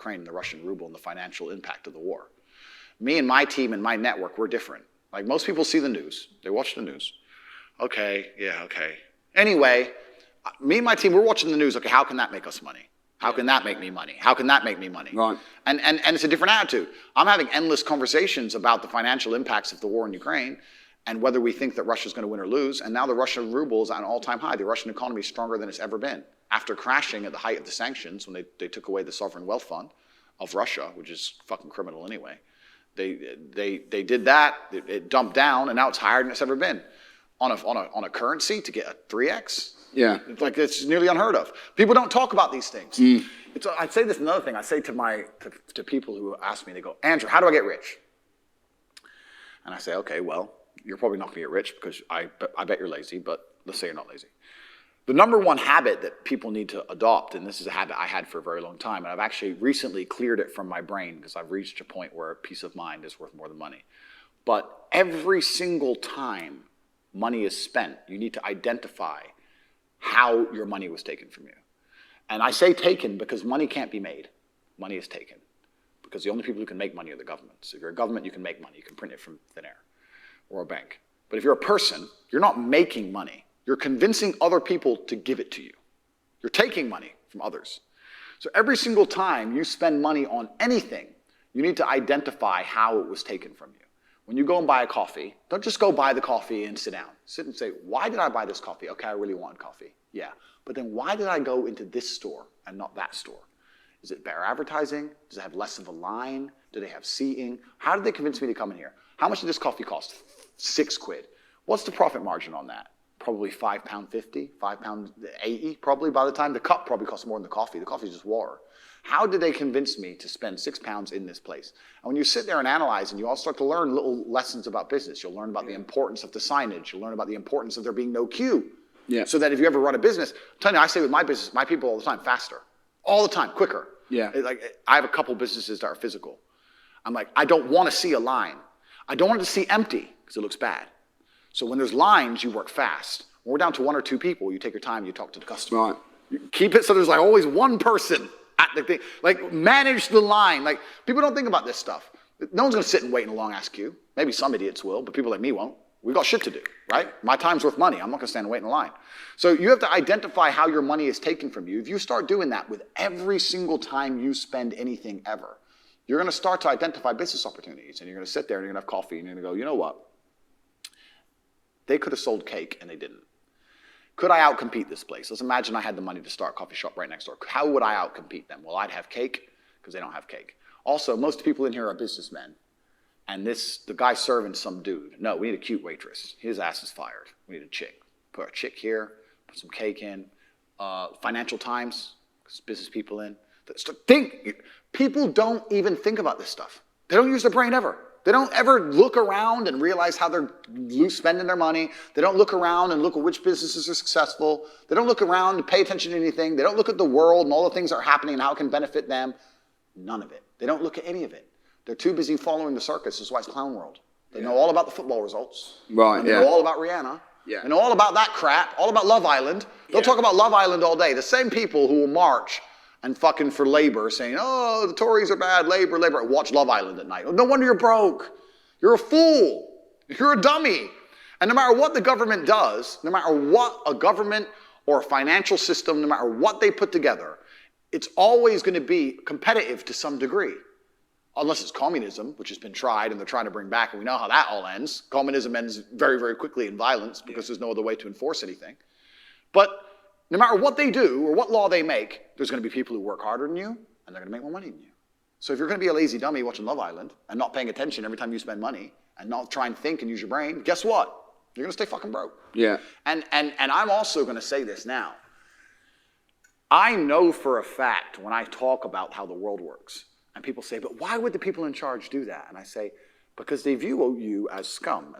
Ukraine and the Russian ruble and the financial impact of the war. Me and my team and my network, we're different. Like most people see the news, they watch the news. Okay, yeah, okay. Anyway, me and my team, we're watching the news. Okay, how can that make us money? How can that make me money? How can that make me money? Right. And it's a different attitude. I'm having endless conversations about the financial impacts of the war in Ukraine and whether we think that Russia's going to win or lose. And now the Russian ruble is at an all-time high. The Russian economy is stronger than it's ever been. After crashing at the height of the sanctions, when they took away the sovereign wealth fund of Russia, which is fucking criminal anyway, they did that. It dumped down, and now it's higher than it's ever been. On a currency to get a 3x. Yeah. It's nearly unheard of. People don't talk about these things. I'd say this another thing. I say to people who ask me, they go, Andrew, how do I get rich? And I say, okay, well, you're probably not going to get rich because I bet you're lazy, but let's say you're not lazy. The number one habit that people need to adopt, and this is a habit I had for a very long time, and I've actually recently cleared it from my brain because I've reached a point where peace of mind is worth more than money. But every single time money is spent, you need to identify how your money was taken from you. And I say taken because money can't be made. Money is taken. Because the only people who can make money are the governments. If you're a government, you can make money. You can print it from thin air or a bank. But if you're a person, you're not making money. You're convincing other people to give it to you. You're taking money from others. So every single time you spend money on anything, you need to identify how it was taken from you. When you go and buy a coffee, don't just go buy the coffee and sit down. Sit and say, why did I buy this coffee? Okay, I really wanted coffee. Yeah. But then why did I go into this store and not that store? Is it better advertising? Does it have less of a line? Do they have seating? How did they convince me to come in here? How much did this coffee cost? £6. What's the profit margin on that? Probably £5.50, £5.80 probably by the time. The cup probably costs more than the coffee. The coffee is just water. How did they convince me to spend £6 in this place? And when you sit there and analyze and you all start to learn little lessons about business, you'll learn about the importance of the signage. You'll learn about the importance of there being no queue. Yeah. So that if you ever run a business, I'm telling you, I say with my business, my people all the time, faster. All the time, quicker. Yeah. Like I have a couple businesses that are physical. I'm like, I don't want to see a line. I don't want it to see empty because it looks bad. So when there's lines, you work fast. When we're down to 1 or 2 people, you take your time, you talk to the customer. Right. You keep it so there's like always one person at the thing. Like manage the line. Like people don't think about this stuff. No one's going to sit and wait in a long ass queue. Maybe some idiots will, but people like me won't. We've got shit to do, right? My time's worth money. I'm not going to stand and wait in a line. So you have to identify how your money is taken from you. If you start doing that with every single time you spend anything ever, you're going to start to identify business opportunities. And you're going to sit there and you're going to have coffee and you're going to go, you know what? They could have sold cake and they didn't. Could I outcompete this place? Let's imagine I had the money to start a coffee shop right next door. How would I outcompete them? Well, I'd have cake because they don't have cake. Also, most people in here are businessmen. And the guy serving some dude. No, we need a cute waitress. His ass is fired. We need a chick. Put a chick here, put some cake in. Financial Times, business people in. People don't even think about this stuff. They don't use their brain ever. They don't ever look around and realize how they're spending their money. They don't look around and look at which businesses are successful. They don't look around and pay attention to anything. They don't look at the world and all the things that are happening and how it can benefit them. None of it. They don't look at any of it. They're too busy following the circus. That's why it's Clown World. They know all about the football results. Right, and they know all about Rihanna. Yeah. They know all about that crap, all about Love Island. They'll talk about Love Island all day. The same people who will march and fucking for labor saying, oh, the Tories are bad, labor. Watch Love Island at night. No wonder you're broke. You're a fool. You're a dummy. And no matter what the government does, no matter what a government or a financial system, no matter what they put together, it's always going to be competitive to some degree. Unless it's communism, which has been tried and they're trying to bring back, and we know how that all ends. Communism ends very, very quickly in violence because there's no other way to enforce anything. But no matter what they do or what law they make, there's going to be people who work harder than you and they're going to make more money than you. So if you're going to be a lazy dummy watching Love Island and not paying attention every time you spend money and not try and think and use your brain, guess what? You're going to stay fucking broke. Yeah. And I'm also going to say this now. I know for a fact when I talk about how the world works, and people say, but why would the people in charge do that? And I say, because they view you as scum.